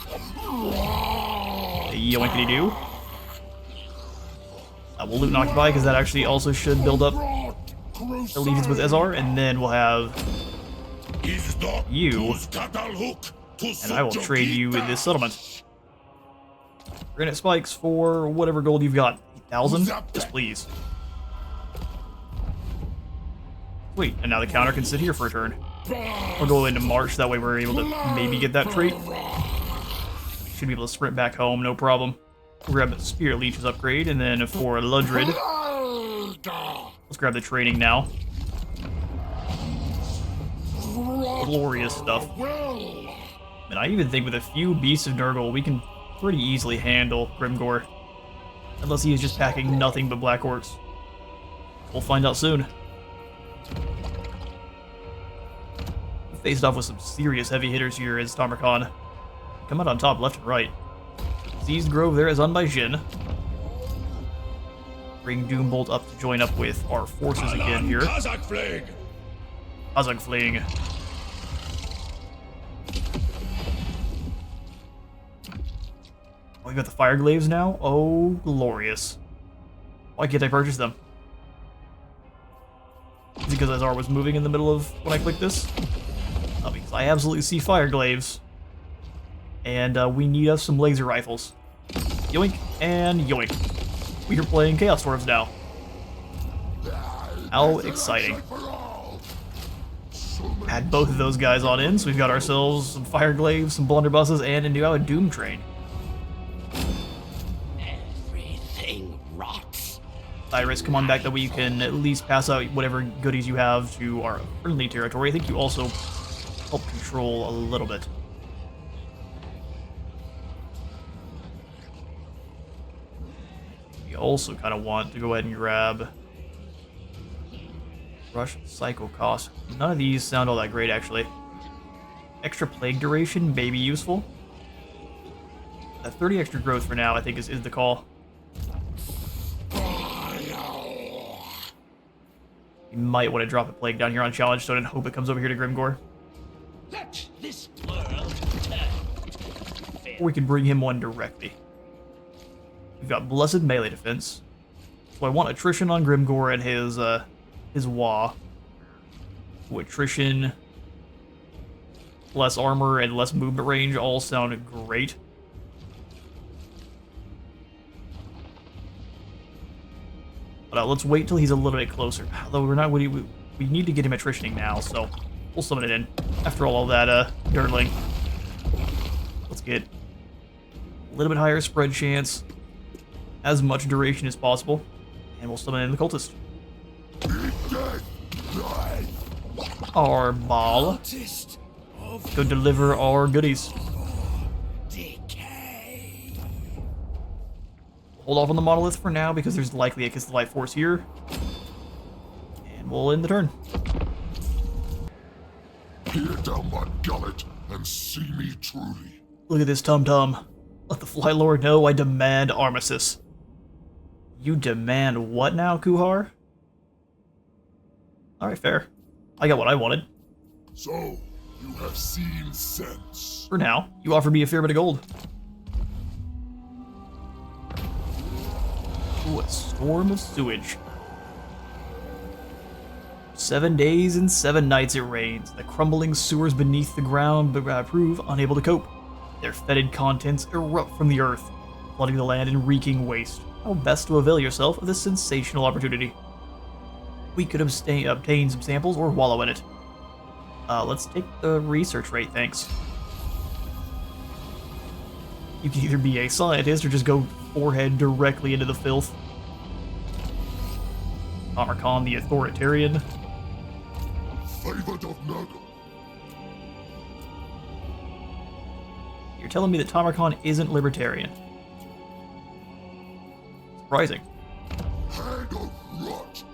Speaker 1: Yoinkity do. We'll loot and occupy, because that actually also should build up allegiance with Ezar, and then we'll have you, and I will trade you in this settlement. Granite spikes for whatever gold you've got. 8,000? Yes, please. Wait, and now the counter can sit here for a turn. We'll go into March, that way we're able to maybe get that trait. Should be able to sprint back home, no problem. We'll grab the Spirit Leech's upgrade, and then for Ludred, let's grab the training now. Glorious stuff. And I even think with a few Beasts of Nurgle, we can pretty easily handle Grimgor. Unless he is just packing nothing but Black Orcs. We'll find out soon. We faced off with some serious heavy hitters here as Tamurkhan. Come out on top left and right. Seized Grove there is on by Jin. Bring Doombolt up to join up with our forces again here. Kazakh Fling. Oh, we got the Fire Glaives now? Oh, glorious. Why can't I purchase them? Is it because Azar was moving in the middle of when I clicked this? Oh, because I absolutely see Fire Glaives. And we need us some laser rifles. Yoink and yoink. We are playing Chaos Dwarves now. How exciting. add both of those guys on in, so we've got ourselves some fire glaives, some blunderbusses, and a new doom train.
Speaker 4: Everything rots.
Speaker 1: Cyrus, come on back, that way you can at least pass out whatever goodies you have to our friendly territory. I think you also help control a little bit. We also kind of want to go ahead and grab Rush Cycle Cost. None of these sound all that great, actually. Extra Plague Duration may be useful. 30 extra growth for now, I think, is the call. You might want to drop a Plague down here on Challenge Stone and hope it comes over here to Grimgore.
Speaker 4: Let this world turn.
Speaker 1: Or we can bring him one directly. We've got Blessed Melee Defense. So I want Attrition on Grimgore and his Wa. So Attrition, less armor, and less movement range all sound great. But let's wait till he's a little bit closer. Although we're not, we need to get him attritioning now, so we'll summon it in. After all that dirtling. Let's get a little bit higher spread chance, as much duration as possible, and we'll summon in the cultist. Our ball.
Speaker 4: Artist of
Speaker 1: Go deliver our goodies.
Speaker 4: decay.
Speaker 1: Hold off on the monolith for now because there's likely a Kiss the Life Force here. And we'll end the turn.
Speaker 2: Peer down my gullet and see me truly.
Speaker 1: Look at this tum-tum. Let the Fly Lord know I demand armistice. You demand what now, Kuhar? Alright, fair. I got what I wanted.
Speaker 2: So, you have seen sense.
Speaker 1: For now, you offered me a fair bit of gold. Ooh, a storm of sewage. 7 days and 7 nights it rains. The crumbling sewers beneath the ground prove unable to cope. Their fetid contents erupt from the earth, flooding the land in reeking waste. How best to avail yourself of this sensational opportunity? We could obtain some samples or wallow in it. Let's take the research rate, thanks. You can either be a scientist or just go forehead directly into the filth. Tamurkhan the authoritarian.
Speaker 2: Favored of Nurgle.
Speaker 1: You're telling me that Tamurkhan isn't libertarian? Surprising.
Speaker 2: Hand of rot.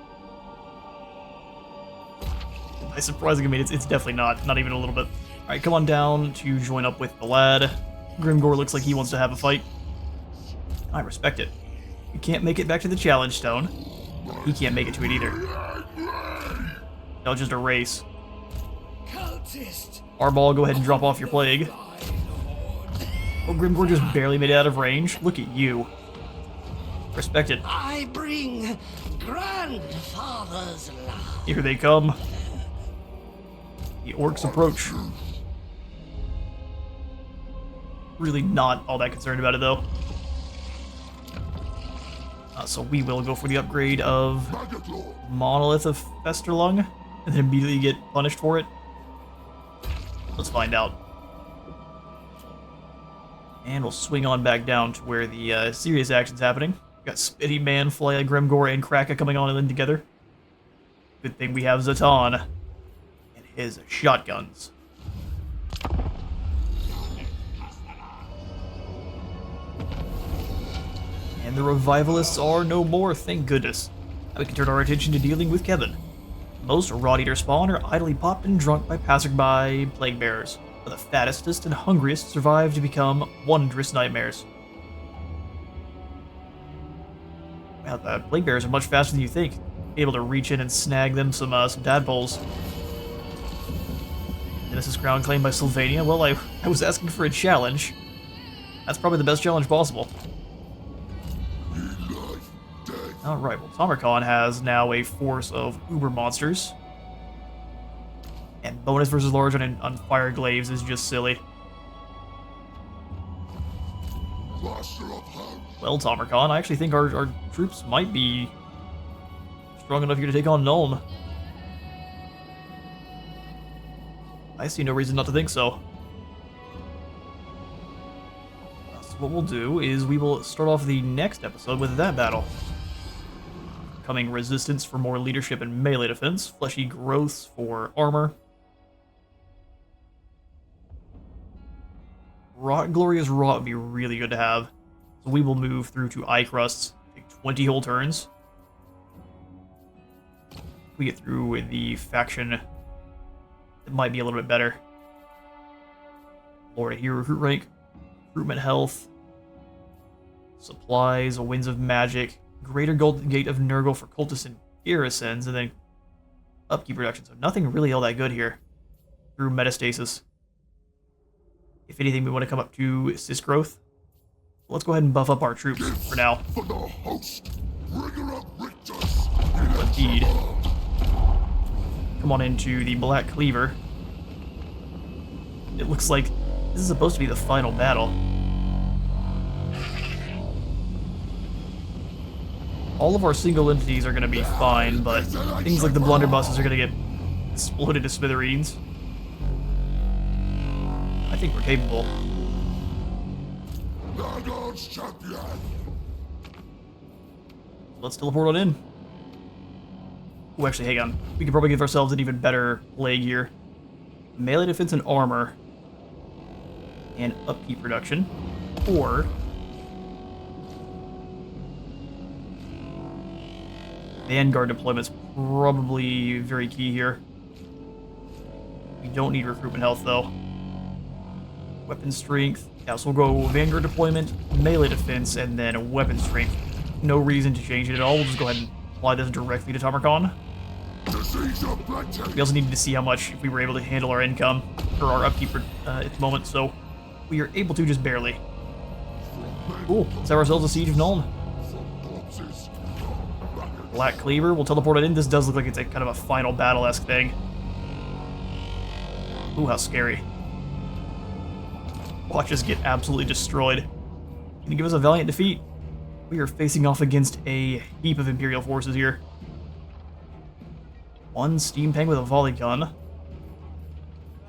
Speaker 1: By surprising, I mean it's definitely not even a little bit. Alright, come on down to join up with the lad. Grimgore looks like he wants to have a fight. I respect it. You can't make it back to the challenge stone. He can't make it to it either. They'll just erase.
Speaker 4: Cultist.
Speaker 1: Arball, go ahead and drop off your plague. Oh, Grimgore just barely made it out of range. Look at you. Respect it.
Speaker 4: I bring grandfather's love.
Speaker 1: Here they come. The orcs approach. Really not all that concerned about it, though. So we will go for the upgrade of
Speaker 2: Maggot Lord.
Speaker 1: Monolith of Festerlung, and then immediately get punished for it. Let's find out. And we'll swing on back down to where the serious action's happening. Got Spitty Man, Flaya, Grimgore, and Kraka coming on and then together. Good thing we have Zatan and his shotguns. And the revivalists are no more, thank goodness. Now we can turn our attention to dealing with Kevin. Most Rot Eater spawn are idly popped and drunk by passerby plague bearers, but the fattest and hungriest survive to become wondrous nightmares. Wow, the plague bearers are much faster than you think. Able to reach in and snag them some tadpoles. Nemesis crown claimed by Sylvania. Well, I was asking for a challenge. That's probably the best challenge possible. Alright, well, Tamurkhan has now a force of uber monsters. And bonus versus large on fire glaives is just silly.
Speaker 2: Master of House.
Speaker 1: Well, Tamurkhan, I actually think our troops might be strong enough here to take on Nuln. I see no reason not to think so. So what we'll do is we will start off the next episode with that battle. Coming resistance for more leadership and melee defense, fleshy growths for armor. Rot Glorious Rot would be really good to have. So we will move through to Eye Crusts, take 20 whole turns. If we get through with the faction, it might be a little bit better. Lord of Hero recruit rank, recruitment health, supplies, Winds of Magic, Greater Golden Gate of Nurgle for cultists and garrisons, and then upkeep reduction. So nothing really all that good here through metastasis. If anything, we want to come up to Sys growth. Let's go ahead and buff up our troops for now.
Speaker 2: For the host, bring up
Speaker 1: Indeed. Come on into the Black Cleaver. It looks like this is supposed to be the final battle. All of our single entities are going to be fine, but things like the blunderbusses are going to get exploded to smithereens. I think we're capable.
Speaker 2: Nurgle's champion.
Speaker 1: Let's teleport on in. Oh, actually, hang on. We could probably give ourselves an even better leg here. Melee defense and armor. And upkeep reduction. Or Vanguard deployment's probably very key here. We don't need recruitment health, though. Weapon strength. Yeah, so we'll go Vanguard deployment, melee defense, and then weapon strength. No reason to change it at all. We'll just go ahead and apply this directly to Tamurkhan. We also needed to see how much if we were able to handle our income, or our upkeep at the moment, so we are able to just barely. Cool. Let's have ourselves a Siege of Nuln. Black Cleaver, we'll teleport it in. This does look like it's a kind of a final battle-esque thing. Ooh, how scary. Watch us get absolutely destroyed. Can you give us a valiant defeat? We are facing off against a heap of Imperial forces here. One Steam Tank with a volley gun.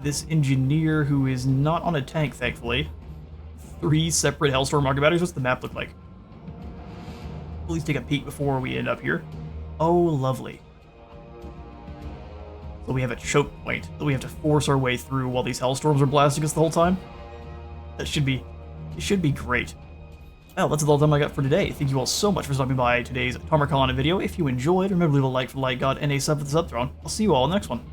Speaker 1: This Engineer who is not on a tank, thankfully. 3 separate Hellstorm Archer batteries. What's the map look like? Please take a peek before we end up here. Oh, lovely. So we have a choke point that we have to force our way through while these Hellstorms are blasting us the whole time. It should be great. Well, that's all the time I got for today. Thank you all so much for stopping by today's Tamurkhan video. If you enjoyed, remember to leave a like for the Light God and a sub for the Sub Throne. I'll see you all in the next one.